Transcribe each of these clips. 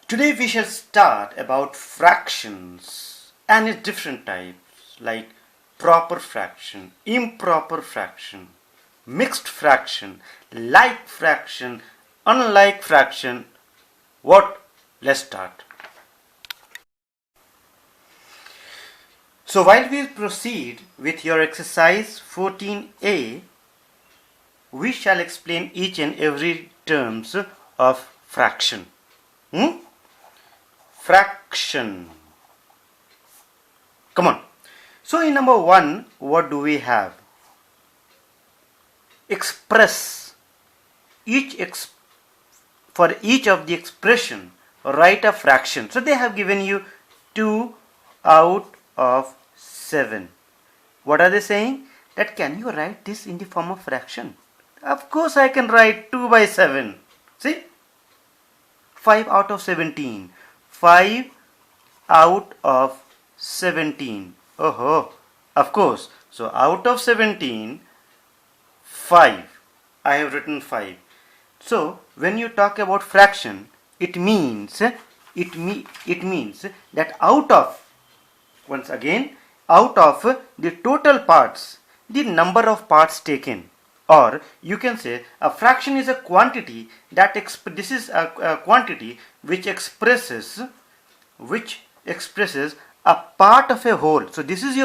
Today we shall start about fractions and its different types like proper fraction, improper fraction, mixed fraction, like fraction, unlike fraction. What? Let's start. So while we proceed with your exercise 14a, we shall explain each and every terms of fraction. Fraction. Come on. So in number 1, what do we have? Express. For each of the expression, write a fraction. So they have given you 2 out of 7. What are they saying? That can you write this in the form of fraction? Of course I can write 2 by 7. See? 5 out of 17. 5 out of 17. Oh, of course. So out of 17, 5. I have written 5. So when you talk about fraction, it means that out of, once again, out of the total parts, the number of parts taken, or you can say a fraction is a quantity that this is a quantity which expresses a part of a whole. So this is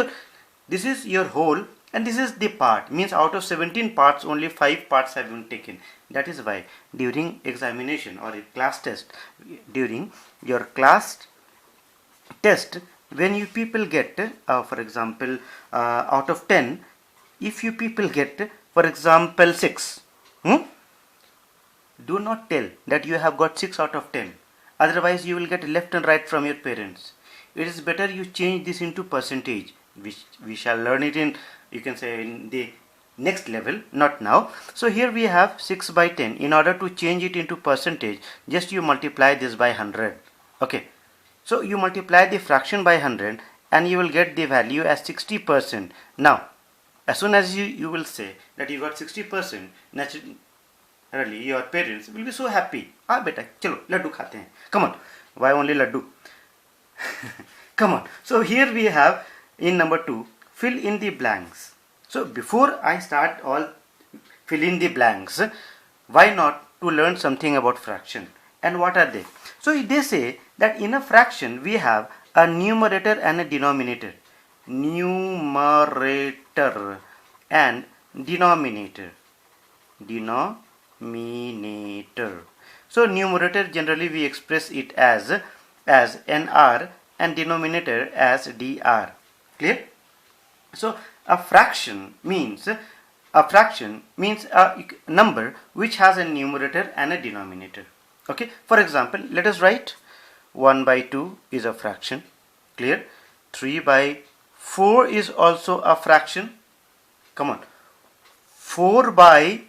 your whole and this is the part. Means out of 17 parts only 5 parts have been taken. That is why during examination or a class test, during your class test, when you people get for example out of 10, if you people get for example 6, do not tell that you have got 6 out of 10. Otherwise you will get left and right from your parents. It is better you change this into percentage, which we shall learn it in, you can say, in the next level, not now. So here we have 6 by 10. In order to change it into percentage, just you multiply this by 100. Okay, so you multiply the fraction by 100 and you will get the value as 60%. Now as soon as you will say that you got 60%, naturally your parents will be so happy. Beta, chalo laddu khate hain. Come on, why only laddu? Come on. So here we have in number 2, fill in the blanks. So before I start all fill in the blanks, why not to learn something about fraction? And what are they? So they say that in a fraction we have a numerator and a denominator. Numerator and denominator. So numerator generally we express it as NR and denominator as DR. Clear? So a fraction means a number which has a numerator and a denominator. Okay, for example, let us write 1 by 2 is a fraction. Clear? 3 by 4 is also a fraction. Come on. 4 by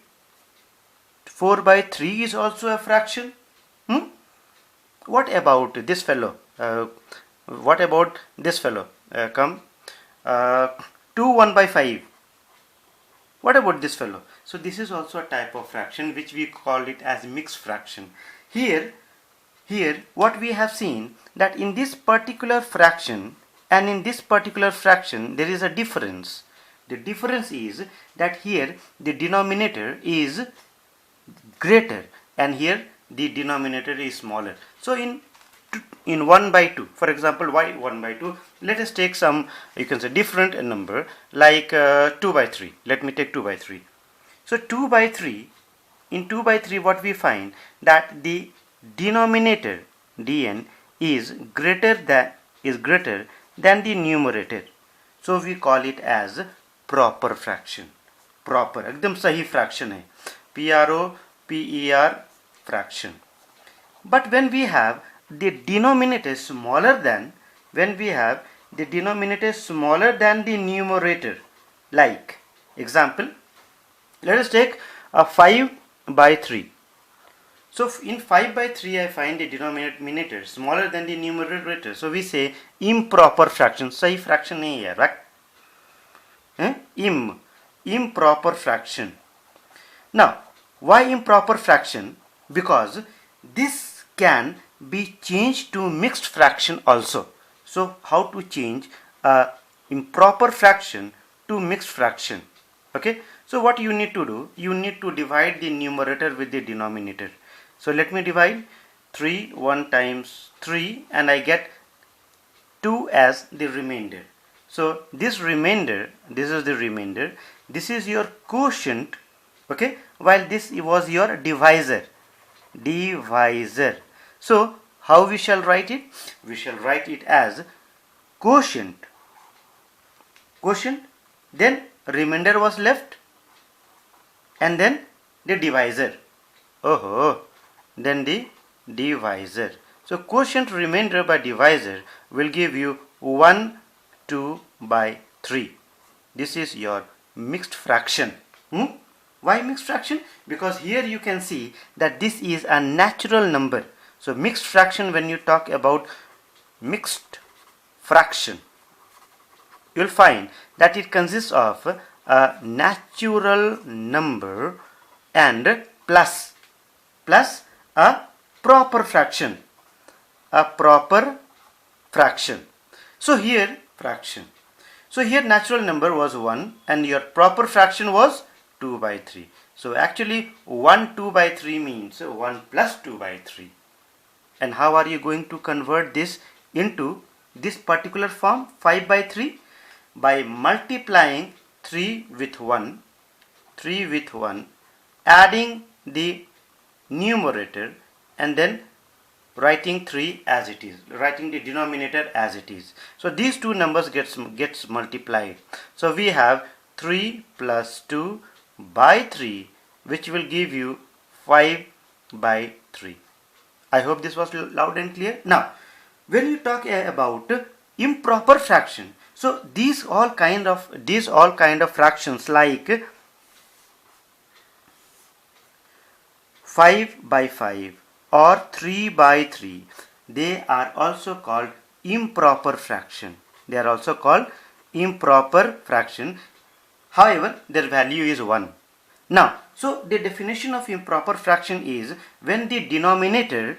3 is also a fraction. What about this fellow? Come. 2 1 by 5. What about this fellow? So this is also a type of fraction which we call it as mixed fraction. Here what we have seen, that in this particular fraction and in this particular fraction there is a difference. The difference is that here the denominator is greater and here the denominator is smaller. So in 1 by 2, for example, why 1 by 2? Let us take some, you can say, different number like 2 by 3. Let me take 2 by 3. So 2 by 3, in 2 by 3 what we find, that the denominator dn is greater than the numerator. So we call it as proper fraction. Proper, एकदम सही fraction है. PROPER fraction. But when we have the denominator smaller than the numerator, like example, let us take a 5 by 3. So in 5 by 3 I find the denominator smaller than the numerator. So we say improper fraction. सही fraction नहीं है, right? Improper fraction. Now why improper fraction? Because this can be changed to mixed fraction also. So how to change a improper fraction to mixed fraction? Okay, so what you need to do, you need to divide the numerator with the denominator. So let me divide 3 1 times 3 and I get 2 as the remainder. So this remainder, this is the remainder, this is your quotient, okay, while this was your divisor. So how we shall write it? We shall write it as quotient, then remainder was left, and then the divisor. Then the divisor. So quotient remainder by divisor will give you 1 2 by 3. This is your mixed fraction. Why mixed fraction? Because here you can see that this is a natural number. So mixed fraction, when you talk about mixed fraction, you will find that it consists of a natural number and plus a proper fraction. So here fraction. So here natural number was 1 and your proper fraction was 2 by 3. So actually 1 2 by 3 means 1 plus 2 by 3. And how are you going to convert this into this particular form 5 by 3? By multiplying 3 with 1, adding the numerator and then writing 3 as it is, writing the denominator as it is. So these two numbers gets multiplied. So we have 3 plus 2 by 3, which will give you 5 by 3. I hope this was loud and clear. Now when you talk about improper fraction, so these all kind of fractions like 5 by 5 or 3 by 3, they are also called improper fraction. However, their value is 1. Now, so the definition of improper fraction is when the denominator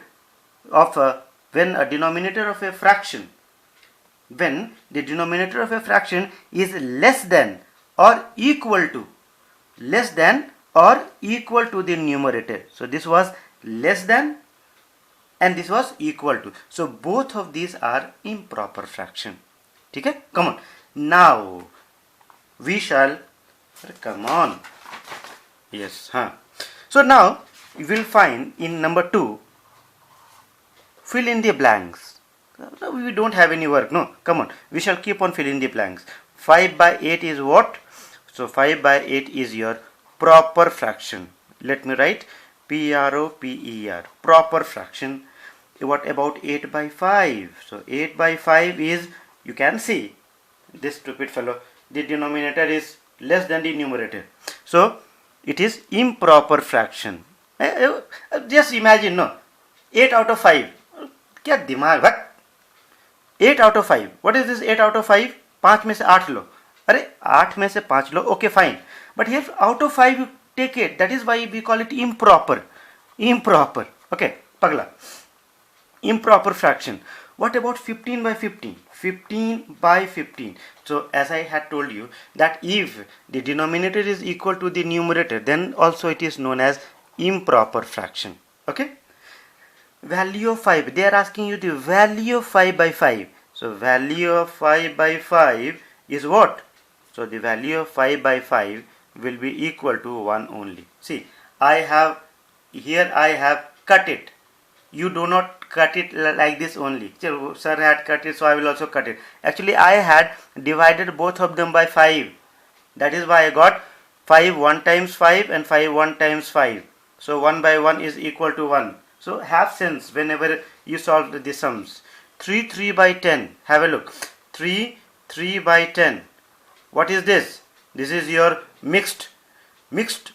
of a fraction is less than or equal to the numerator. So this was less than and this was equal to. So both of these are improper fraction. Okay? Come on. Now we shall So now you will find in number 2, fill in the blanks. We don't have any work, no? Come on. We shall keep on filling the blanks. 5 by 8 is what? So 5 by 8 is your proper fraction. Let me write PROPER, proper fraction. What about 8 by 5? So 8 by 5 is, you can see, this stupid fellow, the denominator is less than the numerator. So it is improper fraction. Just imagine, no? 8 out of 5. Kya dimag? What? 8 out of 5. What is this 8 out of 5? 5 में से 8 लो. अरे 8 में से 5 लो. Okay, fine. But here out of 5 you take it. That is why we call it improper. Okay, pagla. Improper fraction. What about 15 by 15? 15 by 15. So as I had told you that if the denominator is equal to the numerator, then also it is known as improper fraction. Okay. Value of 5. They are asking you the value of 5 by 5. So value of 5 by 5 is what? So the value of 5 by 5 will be equal to 1 only. See, I have cut it. You do not cut it like this only. Sir had cut it, so I will also cut it. Actually, I had divided both of them by 5. That is why I got 5 1 times 5 and 5 1 times 5. So 1 by 1 is equal to 1. So have sense whenever you solve the sums. 3 3 by 10. Have a look. 3 3 by 10. What is this? This is your mixed wedge.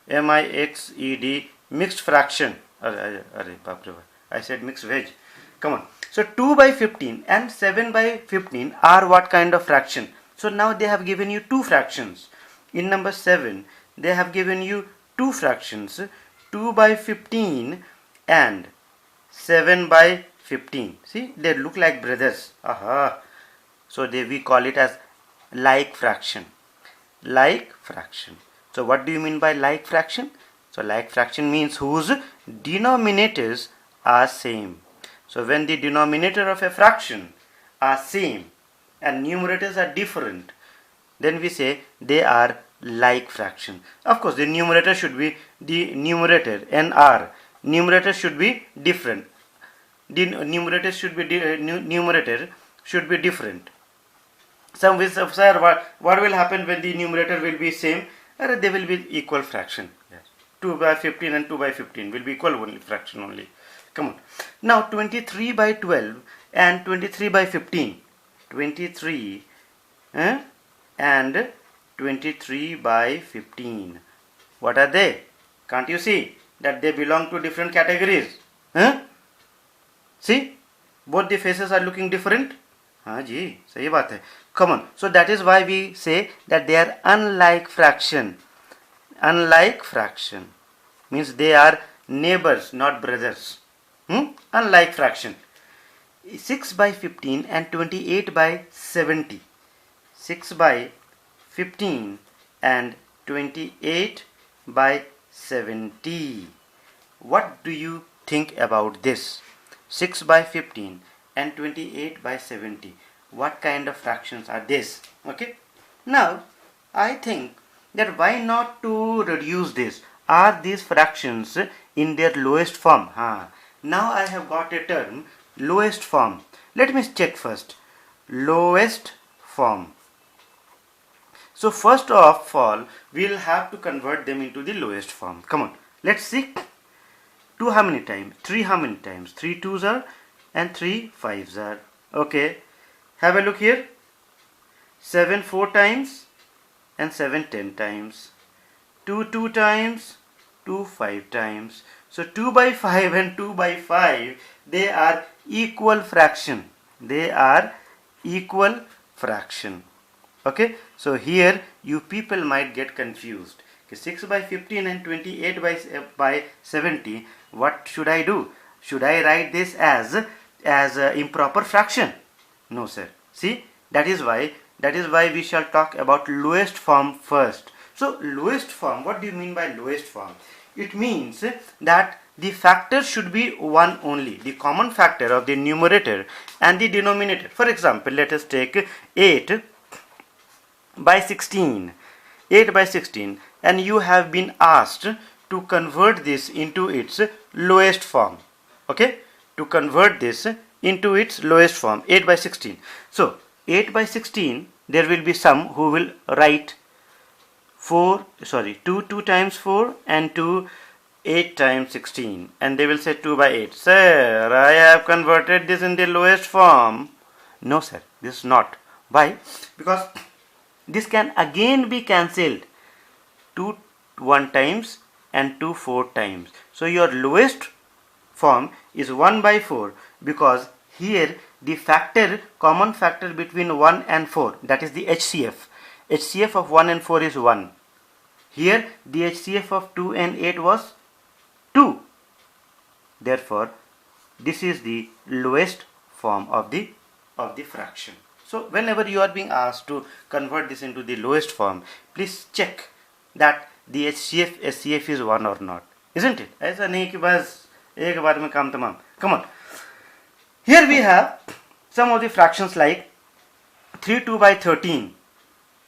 MIXED, mixed fraction. I said mixed wedge. Come on. So 2 by 15 and 7 by 15 are what kind of fraction? So now they have given you two fractions. In number 7, they have given you two fractions. 2 by 15 and 7 by 15. See, they look like brothers. Aha. So we call it as like fraction. Like fraction. So what do you mean by like fraction? So like fraction means whose denominators are same. So when the denominator of a fraction are same and numerators are different, then we say they are like fraction. Of course, the numerator should be the numerator, NR. Numerator should be different. The numerator should be numerator should be different. Some will say, sir, what will happen when the numerator will be same? They will be equal fraction. Yes. 2 by 15 and 2 by 15 will be equal only fraction only. Come on. Now 23 by 12 and 23 by 15. 23 and 23 by 15. What are they? Can't you see that they belong to different categories? See, both the faces are looking different. हाँ जी, सही बात है. Come on. So that is why we say that they are unlike fraction. Unlike fraction means they are neighbors, not brothers. Unlike fraction. 6 by 15 and 28 by 70. 6 by 15 and 28 by 70. What do you think about this? 6 by 15 and 28 by 70. What kind of fractions are this? Okay. Now, I think that why not to reduce this? Are these fractions in their lowest form? Now I have got a term, lowest form. Let me check first. Lowest form. So first of all, we'll have to convert them into the lowest form. Come on, let's see. 2 how many times? 3 how many times? 3 2s are and 3 5s are. Okay. Have a look here. 7 4 times and 7 10 times. 2 2 times, 2 5 times. So 2 by 5 and 2 by 5, they are equal fraction. They are equal fraction. Okay. So here you people might get confused. 6 by 15 and 28 by 70. What should I do? Should I write this as improper fraction? No, sir. See, that is why we shall talk about lowest form first. So lowest form, what do you mean by lowest form? It means that the factor should be 1 only, the common factor of the numerator and the denominator. For example, let us take 8 by 16. 8 by 16, and you have been asked to convert this into its lowest form. Okay, to convert this into its lowest form, 8 by 16. So 8 by 16, there will be some who will write 2 times 4 and 2 8 times 16, and they will say 2 by 8. Sir, I have converted this in the lowest form. No, sir, this is not. Why? Because this can again be cancelled. 2 1 times and 2 4 times. So your lowest form is 1 by 4, because here the factor, common factor between 1 and 4, that is the HCF. HCF of 1 and 4 is 1. Here the HCF of 2 and 8 was 2. Therefore, this is the lowest form of the fraction. So whenever you are being asked to convert this into the lowest form, please check that the HCF is 1 or not, isn't it? ऐसा नहीं कि बस एक बार में काम तमाम. Come on. Here we have some of the fractions like 3 2 by 13.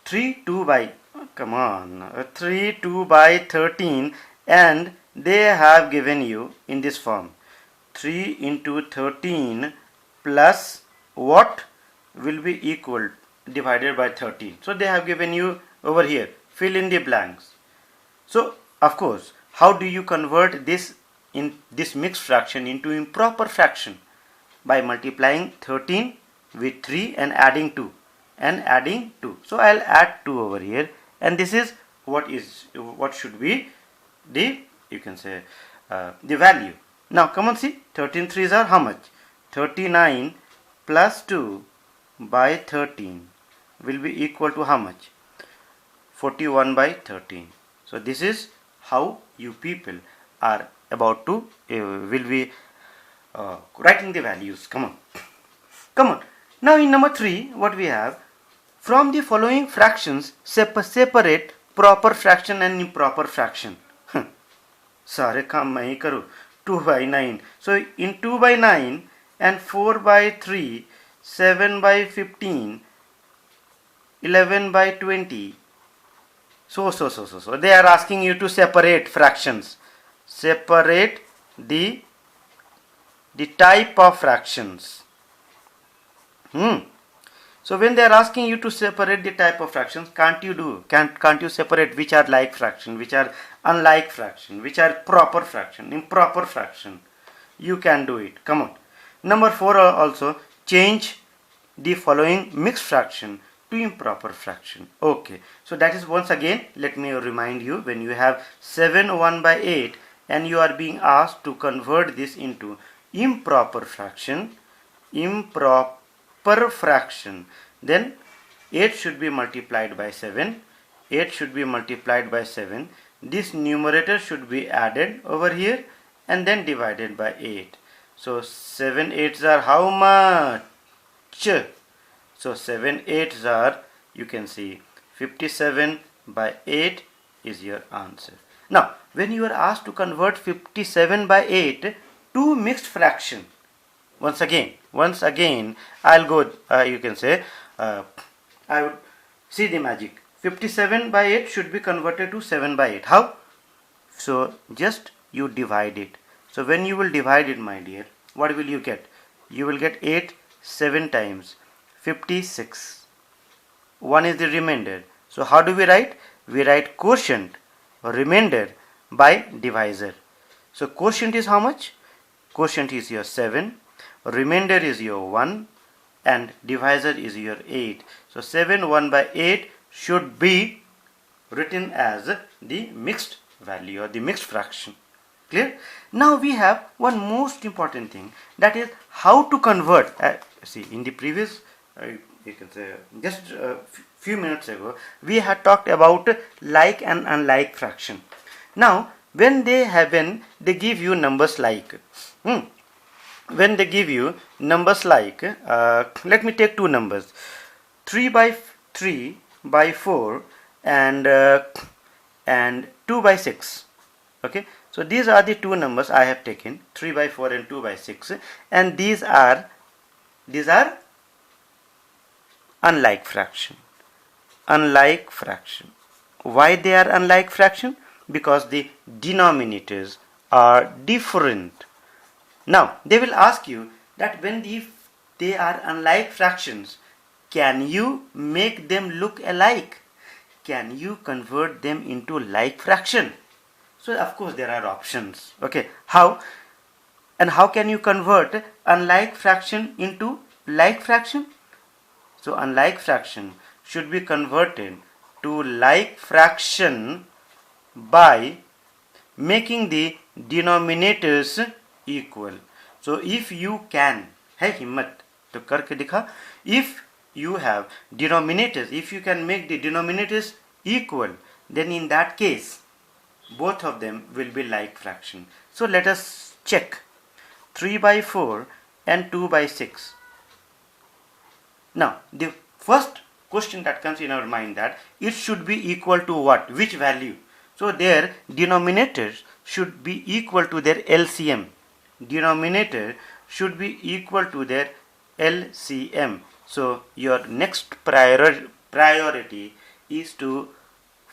3 2 by, come on, 3 2 by 13, and they have given you in this form 3 into 13 plus what will be equal divided by 13. So they have given you over here, fill in the blanks. So of course, how do you convert this in this mixed fraction into improper fraction? By multiplying 13 with 3 and adding 2 and adding 2. So I'll add 2 over here, and this is what should be the, you can say, the value. Now come on, see, 13 3s are how much? 39 plus 2 by 13 will be equal to how much? 41 by 13. So this is how you people are about to will be writing the values. Come on. Now in number 3, what we have, from the following fractions separate proper fraction and improper fraction. सारे काम मैं ही करूँ. 2/9. So in 2/9 and 4/3, 7/15, 11/20. So they are asking you to separate fractions. Separate the type of fractions. So when they are asking you to separate the type of fractions, can't you separate which are like fraction, which are unlike fraction, which are proper fraction, improper fraction? You can do it. Come on. Number 4 also, change the following mixed fraction to improper fraction. Okay, so that is, once again, let me remind you, when you have 7 1/8 and you are being asked to convert this into improper fraction, then 8 should be multiplied by 7. 8 should be multiplied by 7. This numerator should be added over here and then divided by 8. So 7 8s are how much? So 7 8s are, you can see, 57/8 is your answer. Now when you are asked to convert 57/8 to mixed fraction, once again I'll go, you can say, I would see the magic. 57/8 should be converted to 7/8. How? So just you divide it. So when you will divide it, my dear, what will you get? You will get 8 7 times 56. 1 is the remainder. So how do we write? We write quotient or remainder by divisor. So quotient is how much? Quotient is your 7, remainder is your 1, and divisor is your 8. So 7 1/8 should be written as the mixed value or the mixed fraction. Clear? Now we have one most important thing, that is how to convert. See, in the previous, you can say, just a few minutes ago, we had talked about like and unlike fraction. Now when they give you numbers like, when they give you numbers like, let me take two numbers, 3/3/4 and 2/6. Okay, so these are the two numbers I have taken, 3/4 and 2/6, and these are unlike fraction. Why they are unlike fraction? Because the denominators are different. Now they will ask you that when they are unlike fractions, can you make them look alike? Can you convert them into like fraction? So of course there are options. Okay, how? And how can you convert unlike fraction into like fraction? So unlike fraction should be converted to like fraction by making the denominators equal. So if you can, है हिम्मत तो करके दिखा, if you have denominators, if you can make the denominators equal, then in that case both of them will be like fraction. So let us check 3/4 and 2/6. Now the first question that comes in our mind, that it should be equal to what? Which value? So their denominators should be equal to their LCM. Denominator should be equal to their LCM. So your next priority is to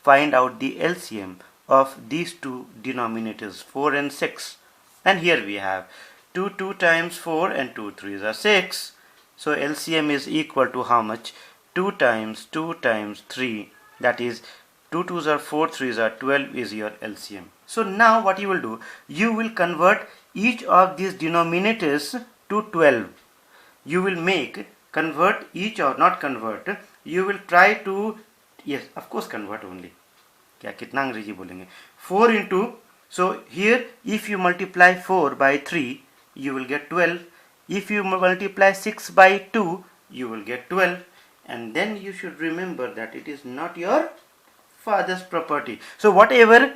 find out the LCM of these two denominators, 4 and 6. And here we have 2 times 4 and 2 3s are 6. So LCM is equal to how much? 2 times 3, that is 2 2s are 4, 3s are 12 is your LCM. So now what you will do, you will convert each of these denominators to 12. You will convert each, or not convert, you will try to, yes of course convert only, क्या कितना अंग्रेजी बोलेंगे, 4 into, so here if you multiply 4/3 you will get 12, if you multiply 6/2 you will get 12, and then you should remember that it is not your father's property. So whatever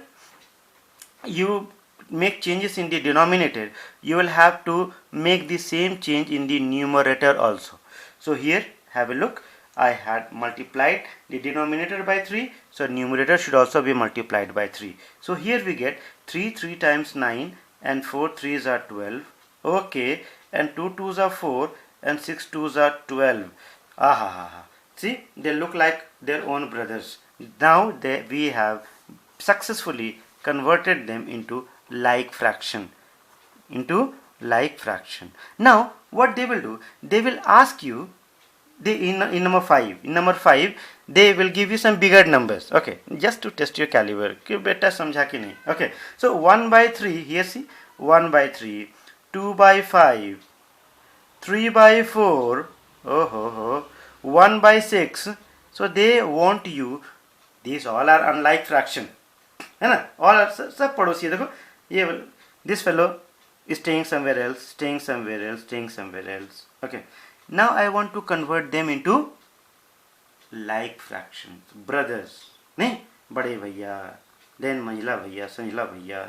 you make changes in the denominator, you will have to make the same change in the numerator also. So here have a look. I had multiplied the denominator by 3, so numerator should also be multiplied by 3. So here we get 3 times 9 and 4 3s are 12. Okay, and 2 2s are 4 and 6 2s are 12. See, they look like their own brothers. Now we have successfully converted them into like fraction. Now what they will do, they will ask you in number 5. In number 5 they will give you some bigger numbers, okay, just to test your caliber कि बेटा समझा कि नहीं. Okay, so 1 by 3, here see, 1 by 3, 2 by 5, 3 by 4, 1 by 6. So they want you, these all are unlike fraction, है ना, all are सब पड़ोसी. देखो ये this fellow is staying somewhere else, staying somewhere else, staying somewhere else. Okay, now I want to convert them into like fractions, brothers. नहीं, बड़े भैया, then मंझला भैया, संझला भैया,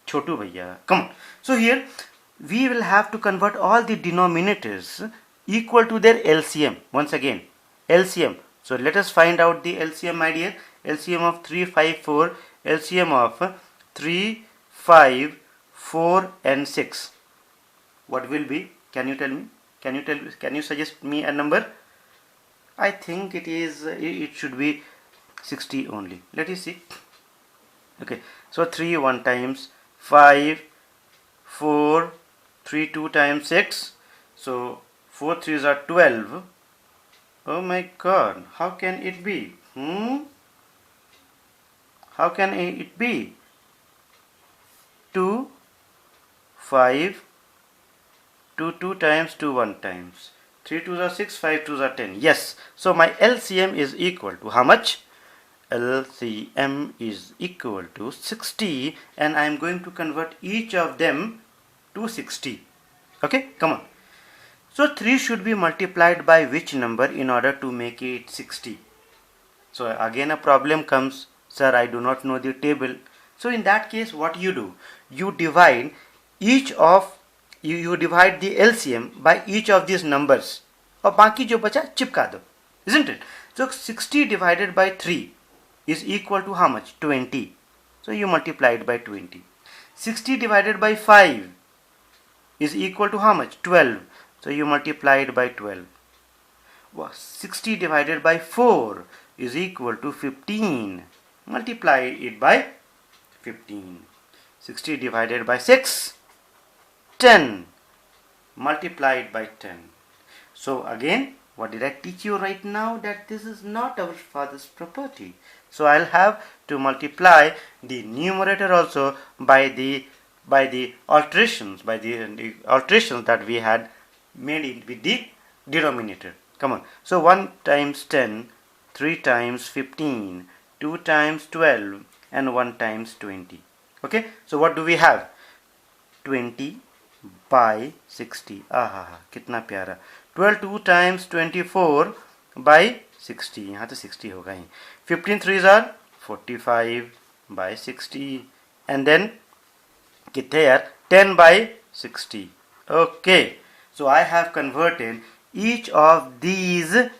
छोटू भैया. Come on. So here we will have to convert all the denominators equal to their LCM. Once again, LCM. So let us find out the LCM, my dear. LCM of 3, 5, 4. LCM of 3, 5, 4 and 6. What will be? Can you tell me? Can you suggest me a number? I think it should be 60 only. Let us see. Okay, so 3 1 times, 5, 4, 3 2 times 6. So 4 3s are 12. Oh my god, how can it be? How can it be? 2, 5, 2 2 times, 2 1 times. 3 2s are 6, 5 2s are 10. Yes, so my LCM is equal to how much? LCM is equal to 60, and I am going to convert each of them to 60. Okay, come on. So 3 should be multiplied by which number in order to make it 60? So again a problem comes, sir, I do not know the table. So in that case, what you do? You divide you divide the LCM by each of these numbers. और बाकी जो बचा चिपका दो, isn't it? So 60 divided by 3 is equal to how much? 20. So you multiply it by 20. 60 divided by 5 is equal to how much? 12. So you multiply it by 12. 60 divided by 4 is equal to 15. Multiply it by 15. 60 divided by 6, 10. Multiply it by 10. So again, what did I teach you right now? That this is not our father's property. So I'll have to multiply the numerator also by the alterations, the alterations that we had made with the denominator. Come on. So 1 times 10, 3 times 15, 2 times 12 and 1 times 20. Okay, so what do we have? 20 by 60. कितना प्यारा. 12 2 times 24 by 60. यहाँ तो 60 होगा ही. 15 3s are 45 by 60. And then कितने यार? 10 by 60. Okay, so I have converted each of these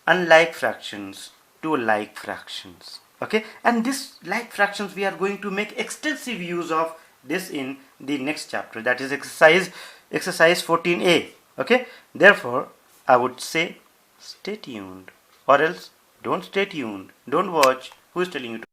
unlike fractions to like fractions. Okay, and this like fractions we are going to make extensive use of this in the next chapter, that is exercise 14a. Okay, therefore I would say stay tuned, or else don't stay tuned, don't watch. Who is telling you to